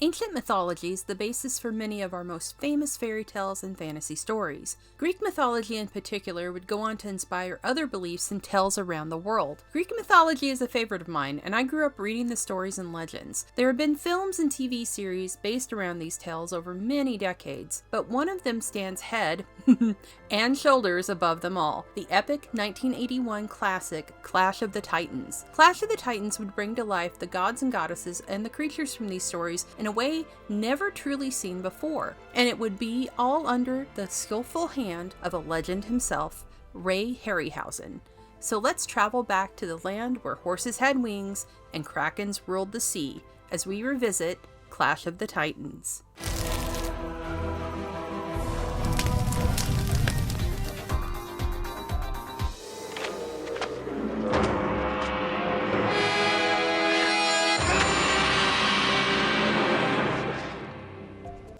Ancient mythology is the basis for many of our most famous fairy tales and fantasy stories. Greek mythology in particular would go on to inspire other beliefs and tales around the world. Greek mythology is a favorite of mine, and I grew up reading the stories and legends. There have been films and TV series based around these tales over many decades, but one of them stands head and shoulders above them all, the epic 1981 classic Clash of the Titans. Clash of the Titans would bring to life the gods and goddesses and the creatures from these stories in a way never truly seen before, and it would be all under the skillful hand of a legend himself, Ray Harryhausen. So let's travel back to the land where horses had wings and krakens ruled the sea as we revisit Clash of the Titans.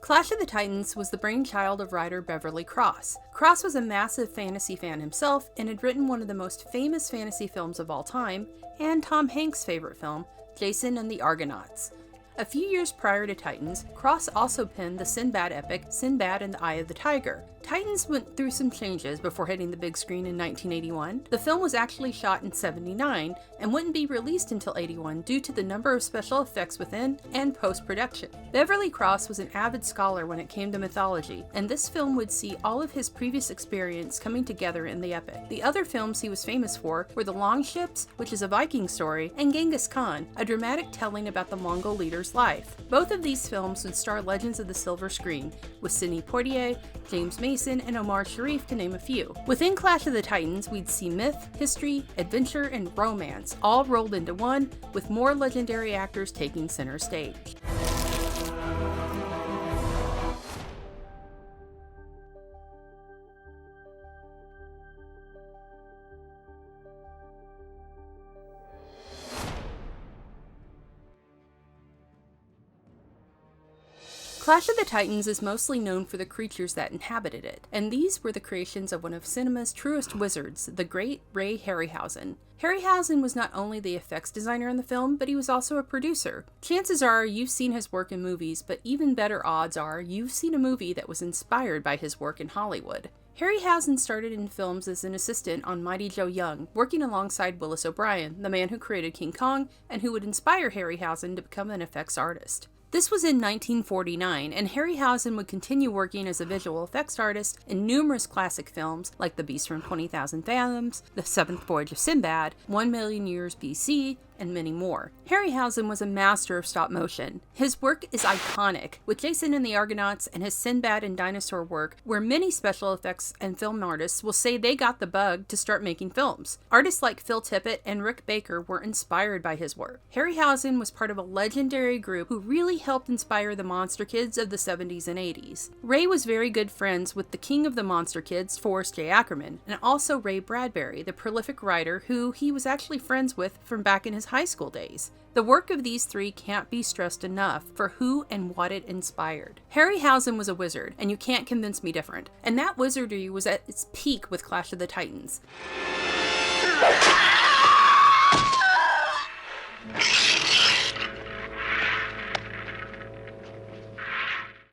Clash of the Titans was the brainchild of writer Beverly Cross. Cross was a massive fantasy fan himself and had written one of the most famous fantasy films of all time, and Tom Hanks' favorite film, Jason and the Argonauts. A few years prior to Titans, Cross also penned the Sinbad epic, Sinbad and the Eye of the Tiger. Titans went through some changes before hitting the big screen in 1981. The film was actually shot in 79 and wouldn't be released until 81 due to the number of special effects within and post-production. Beverly Cross was an avid scholar when it came to mythology, and this film would see all of his previous experience coming together in the epic. The other films he was famous for were The Longships, which is a Viking story, and Genghis Khan, a dramatic telling about the Mongol leader's life. Both of these films would star legends of the silver screen, with Sidney Poitier, James Mason, and Omar Sharif to name a few. Within Clash of the Titans, we'd see myth, history, adventure, and romance all rolled into one, with more legendary actors taking center stage. Clash of the Titans is mostly known for the creatures that inhabited it, and these were the creations of one of cinema's truest wizards, the great Ray Harryhausen. Harryhausen was not only the effects designer in the film, but he was also a producer. Chances are you've seen his work in movies, but even better odds are you've seen a movie that was inspired by his work in Hollywood. Harryhausen started in films as an assistant on Mighty Joe Young, working alongside Willis O'Brien, the man who created King Kong and who would inspire Harryhausen to become an effects artist. This was in 1949, and Harryhausen would continue working as a visual effects artist in numerous classic films like The Beast from 20,000 Fathoms, The Seventh Voyage of Sinbad, 1,000,000 Years BC, and many more. Harryhausen was a master of stop motion. His work is iconic, with Jason and the Argonauts and his Sinbad and dinosaur work, where many special effects and film artists will say they got the bug to start making films. Artists like Phil Tippett and Rick Baker were inspired by his work. Harryhausen was part of a legendary group who really helped inspire the monster kids of the 70s and 80s. Ray was very good friends with the king of the monster kids, Forrest J. Ackerman, and also Ray Bradbury, the prolific writer who he was actually friends with from back in his high school days. The work of these three can't be stressed enough for who and what it inspired. Harryhausen was a wizard, and you can't convince me different. And that wizardry was at its peak with Clash of the Titans.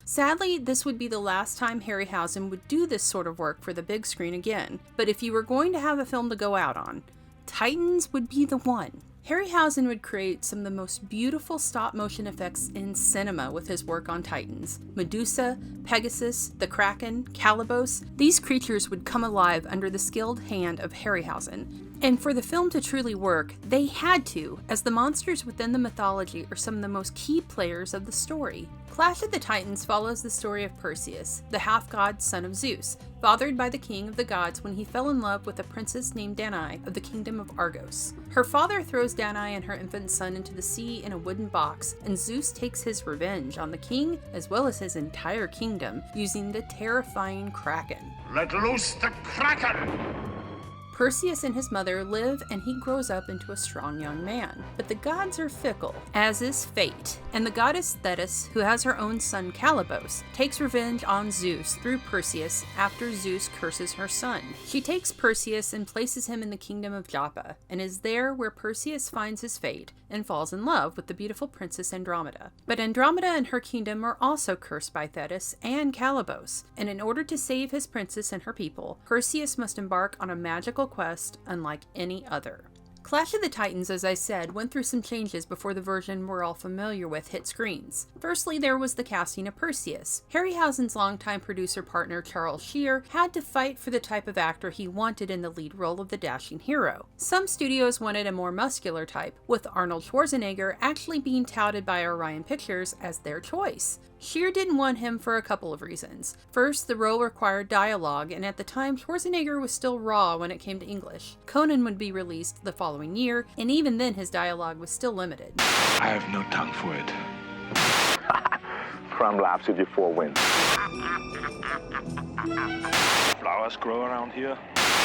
Sadly, this would be the last time Harryhausen would do this sort of work for the big screen again. But if you were going to have a film to go out on, Titans would be the one. Harryhausen would create some of the most beautiful stop-motion effects in cinema with his work on Titans. Medusa, Pegasus, the Kraken, Calibos, these creatures would come alive under the skilled hand of Harryhausen. And for the film to truly work, they had to, as the monsters within the mythology are some of the most key players of the story. Clash of the Titans follows the story of Perseus, the half-god son of Zeus, fathered by the king of the gods when he fell in love with a princess named Danae of the kingdom of Argos. Her father throws Danae and her infant son into the sea in a wooden box, and Zeus takes his revenge on the king as well as his entire kingdom using the terrifying Kraken. Let loose the Kraken! Perseus and his mother live and he grows up into a strong young man. But the gods are fickle, as is fate, and the goddess Thetis, who has her own son Calibos, takes revenge on Zeus through Perseus after Zeus curses her son. She takes Perseus and places him in the kingdom of Joppa, and is there where Perseus finds his fate and falls in love with the beautiful princess Andromeda. But Andromeda and her kingdom are also cursed by Thetis and Calibos, and in order to save his princess and her people, Perseus must embark on a magical quest unlike any other. Clash of the Titans, as I said, went through some changes before the version we're all familiar with hit screens. Firstly, there was the casting of Perseus. Harryhausen's longtime producer partner Charles Shear had to fight for the type of actor he wanted in the lead role of the dashing hero. Some studios wanted a more muscular type, with Arnold Schwarzenegger actually being touted by Orion Pictures as their choice. Shear didn't want him for a couple of reasons. First, the role required dialogue, and at the time Schwarzenegger was still raw when it came to English. Conan would be released the following year, and even then his dialogue was still limited. I have no tongue for it. From Rhapsody 4 wins. Flowers grow around here.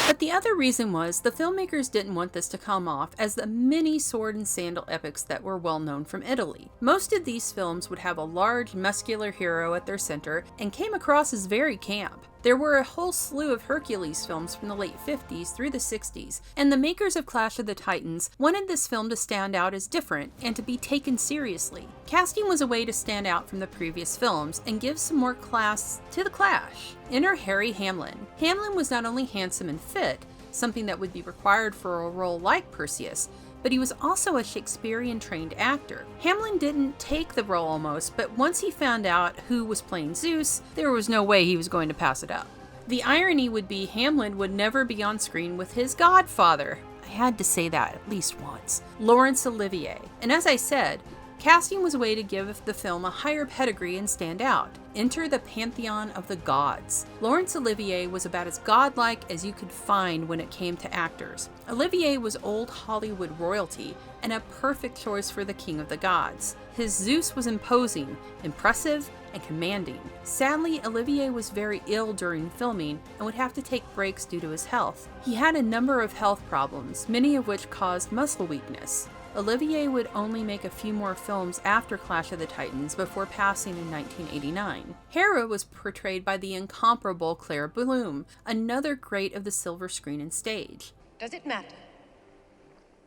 But the other reason was the filmmakers didn't want this to come off as the many sword and sandal epics that were well known from Italy. Most of these films would have a large, muscular hero at their center and came across as very camp. There were a whole slew of Hercules films from the late 50s through the 60s, and the makers of Clash of the Titans wanted this film to stand out as different and to be taken seriously. Casting was a way to stand out from the previous films and give some more class to the Clash. Enter Harry Hamlin. Hamlin was not only handsome and fit, something that would be required for a role like Perseus, but he was also a Shakespearean-trained actor. Hamlin didn't take the role almost, but once he found out who was playing Zeus, there was no way he was going to pass it up. The irony would be Hamlin would never be on screen with his godfather. I had to say that at least once. Laurence Olivier. And as I said, casting was a way to give the film a higher pedigree and stand out. Enter the pantheon of the gods. Laurence Olivier was about as godlike as you could find when it came to actors. Olivier was old Hollywood royalty and a perfect choice for the king of the gods. His Zeus was imposing, impressive, and commanding. Sadly, Olivier was very ill during filming and would have to take breaks due to his health. He had a number of health problems, many of which caused muscle weakness. Olivier would only make a few more films after Clash of the Titans before passing in 1989. Hera was portrayed by the incomparable Claire Bloom, another great of the silver screen and stage. Does it matter?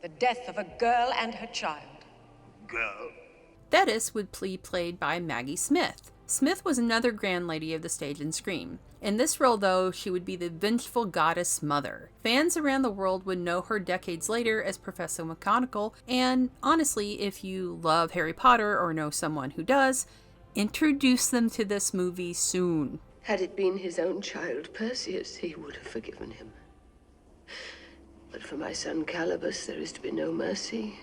The death of a girl and her child. Girl. Thetis would be played by Maggie Smith. Smith was another grand lady of the stage and screen. In this role, though, she would be the vengeful goddess mother. Fans around the world would know her decades later as Professor McGonagall, and honestly, if you love Harry Potter or know someone who does, introduce them to this movie soon. Had it been his own child, Perseus, he would have forgiven him. But for my son Calibos, there is to be no mercy.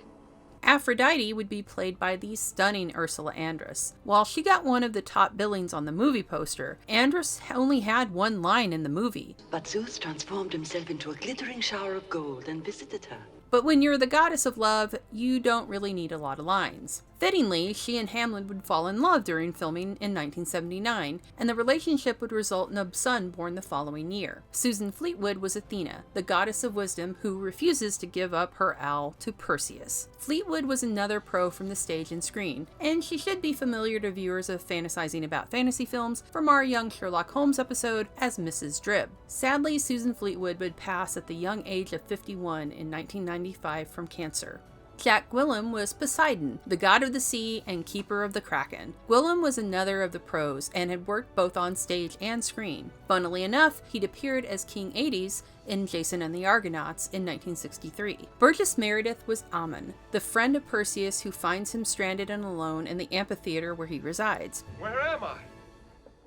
Aphrodite would be played by the stunning Ursula Andress. While she got one of the top billings on the movie poster, Andress only had one line in the movie. But Zeus transformed himself into a glittering shower of gold and visited her. But when you're the goddess of love, you don't really need a lot of lines. Fittingly, she and Hamlin would fall in love during filming in 1979, and the relationship would result in a son born the following year. Susan Fleetwood was Athena, the goddess of wisdom who refuses to give up her owl to Perseus. Fleetwood was another pro from the stage and screen, and she should be familiar to viewers of fantasizing about fantasy films from our Young Sherlock Holmes episode as Mrs. Dribb. Sadly, Susan Fleetwood would pass at the young age of 51 in 1995 from cancer. Jack Gwilym was Poseidon, the god of the sea and keeper of the Kraken. Gwilym was another of the pros and had worked both on stage and screen. Funnily enough, he'd appeared as King Hades in Jason and the Argonauts in 1963. Burgess Meredith was Ammon, the friend of Perseus who finds him stranded and alone in the amphitheater where he resides. Where am I?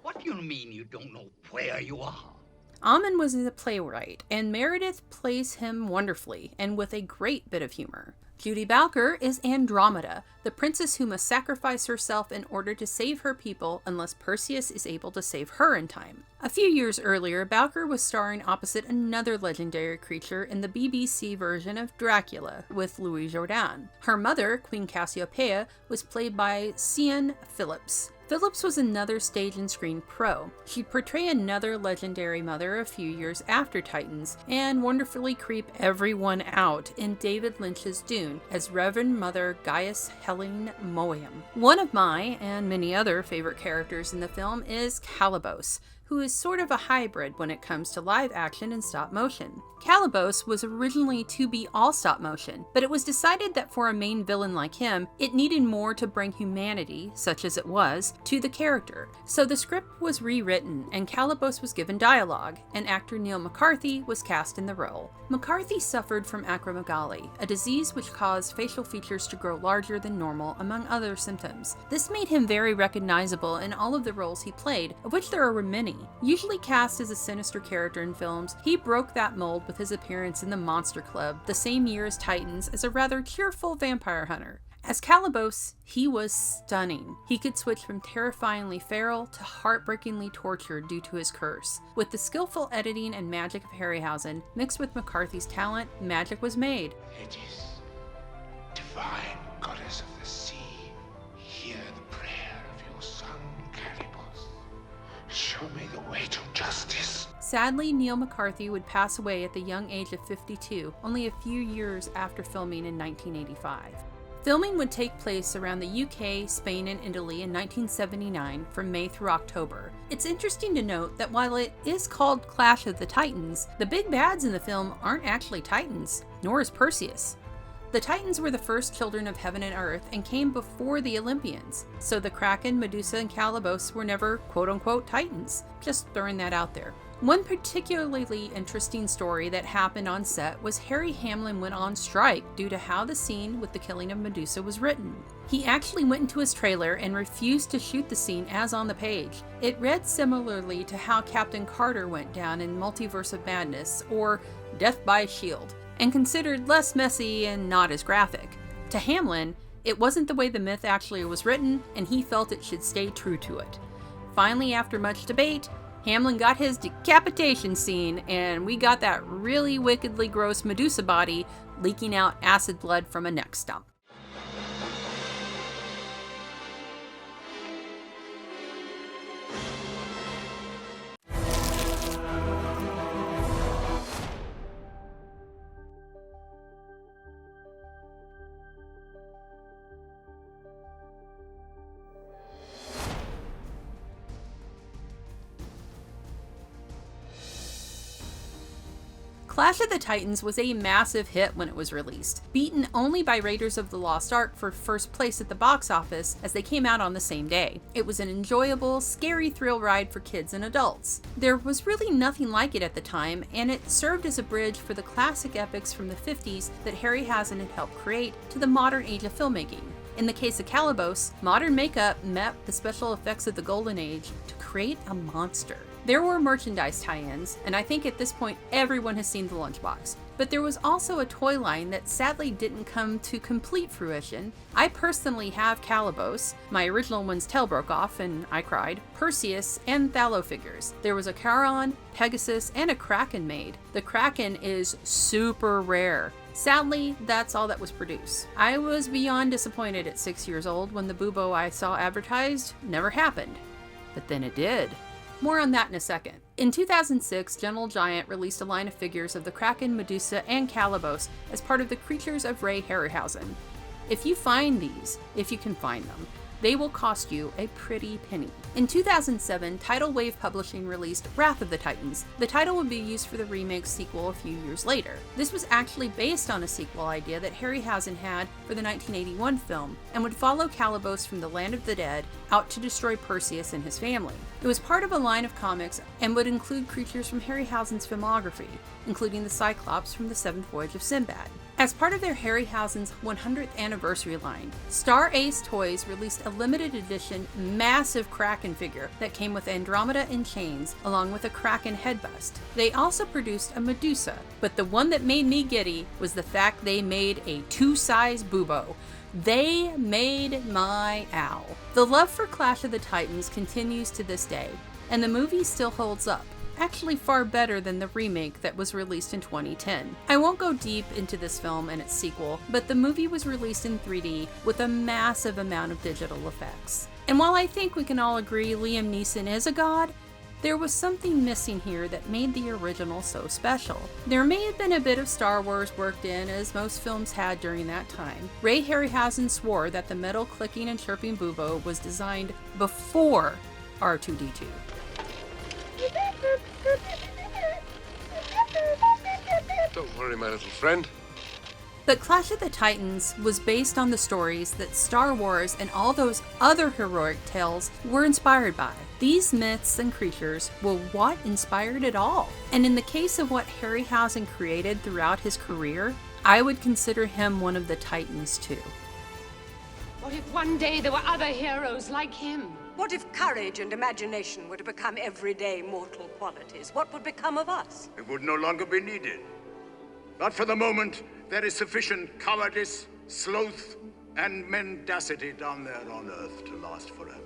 What do you mean you don't know where you are? Ammon was a playwright, and Meredith plays him wonderfully and with a great bit of humor. Judy Bowker is Andromeda, the princess who must sacrifice herself in order to save her people unless Perseus is able to save her in time. A few years earlier, Bowker was starring opposite another legendary creature in the BBC version of Dracula with Louis Jourdan. Her mother, Queen Cassiopeia, was played by Sian Phillips. Phillips was another stage and screen pro. She'd portray another legendary mother a few years after Titans, and wonderfully creep everyone out in David Lynch's Dune as Reverend Mother Gaius Helene Mohiam. One of my, and many other, favorite characters in the film is Calibos, who is sort of a hybrid when it comes to live action and stop motion. Calibos was originally to be all stop motion, but it was decided that for a main villain like him, it needed more to bring humanity, such as it was, to the character. So the script was rewritten and Calibos was given dialogue, and actor Neil McCarthy was cast in the role. McCarthy suffered from acromegaly, a disease which caused facial features to grow larger than normal, among other symptoms. This made him very recognizable in all of the roles he played, of which there were many. Usually cast as a sinister character in films, he broke that mold with his appearance in the Monster Club the same year as Titans as a rather cheerful vampire hunter. As Calibos, he was stunning. He could switch from terrifyingly feral to heartbreakingly tortured due to his curse. With the skillful editing and magic of Harryhausen, mixed with McCarthy's talent, magic was made. It is divine goddess of the sea. Hear the prayer of your son, Calibos. Show me the way to justice. Sadly, Neil McCarthy would pass away at the young age of 52, only a few years after filming in 1985. Filming would take place around the UK, Spain, and Italy in 1979 from May through October. It's interesting to note that while it is called Clash of the Titans, the big bads in the film aren't actually Titans, nor is Perseus. The Titans were the first children of heaven and earth and came before the Olympians, so the Kraken, Medusa, and Calibos were never quote-unquote Titans. Just throwing that out there. One particularly interesting story that happened on set was Harry Hamlin went on strike due to how the scene with the killing of Medusa was written. He actually went into his trailer and refused to shoot the scene as on the page. It read similarly to how Captain Carter went down in Multiverse of Madness, or Death by Shield, and considered less messy and not as graphic. To Hamlin, it wasn't the way the myth actually was written, and he felt it should stay true to it. Finally, after much debate, Hamlin got his decapitation scene, and we got that really wickedly gross Medusa body leaking out acid blood from a neck stump. Clash of the Titans was a massive hit when it was released, beaten only by Raiders of the Lost Ark for first place at the box office as they came out on the same day. It was an enjoyable, scary thrill ride for kids and adults. There was really nothing like it at the time, and it served as a bridge for the classic epics from the 50s that Harryhausen had helped create to the modern age of filmmaking. In the case of Calibos, modern makeup met the special effects of the Golden Age to create a monster. There were merchandise tie-ins, and I think at this point everyone has seen the lunchbox. But there was also a toy line that sadly didn't come to complete fruition. I personally have Calibos, my original one's tail broke off and I cried, Perseus, and Thallo figures. There was a Charon, Pegasus, and a Kraken made. The Kraken is super rare. Sadly, that's all that was produced. I was beyond disappointed at 6 years old when the Bubo I saw advertised never happened. But then it did. More on that in a second. In 2006, Gentle Giant released a line of figures of the Kraken, Medusa, and Calibos as part of the Creatures of Ray Harryhausen. If you find these, if you can find them, they will cost you a pretty penny. In 2007, Tidal Wave Publishing released Wrath of the Titans. The title would be used for the remake sequel a few years later. This was actually based on a sequel idea that Harryhausen had for the 1981 film, and would follow Calibos from the land of the dead out to destroy Perseus and his family. It was part of a line of comics and would include creatures from Harryhausen's filmography, including the Cyclops from the Seventh Voyage of Sinbad. As part of their Harryhausen's 100th anniversary line, Star Ace Toys released a limited edition massive Kraken figure that came with Andromeda in chains, along with a Kraken head bust. They also produced a Medusa, but the one that made me giddy was the fact they made a 2-size Bubo. They made my owl. The love for Clash of the Titans continues to this day, and the movie still holds up. actually far better than the remake that was released in 2010. I won't go deep into this film and its sequel, but the movie was released in 3D with a massive amount of digital effects. And while I think we can all agree Liam Neeson is a god, there was something missing here that made the original so special. There may have been a bit of Star Wars worked in, as most films had during that time. Ray Harryhausen swore that the metal clicking and chirping bubo was designed before R2-D2. Don't worry, my little friend. But Clash of the Titans was based on the stories that Star Wars and all those other heroic tales were inspired by. These myths and creatures were what inspired it all. And in the case of what Harryhausen created throughout his career, I would consider him one of the Titans too. What if one day there were other heroes like him? What if courage and imagination were to become everyday mortal qualities? What would become of us? It would no longer be needed. But for the moment, there is sufficient cowardice, sloth, and mendacity down there on Earth to last forever.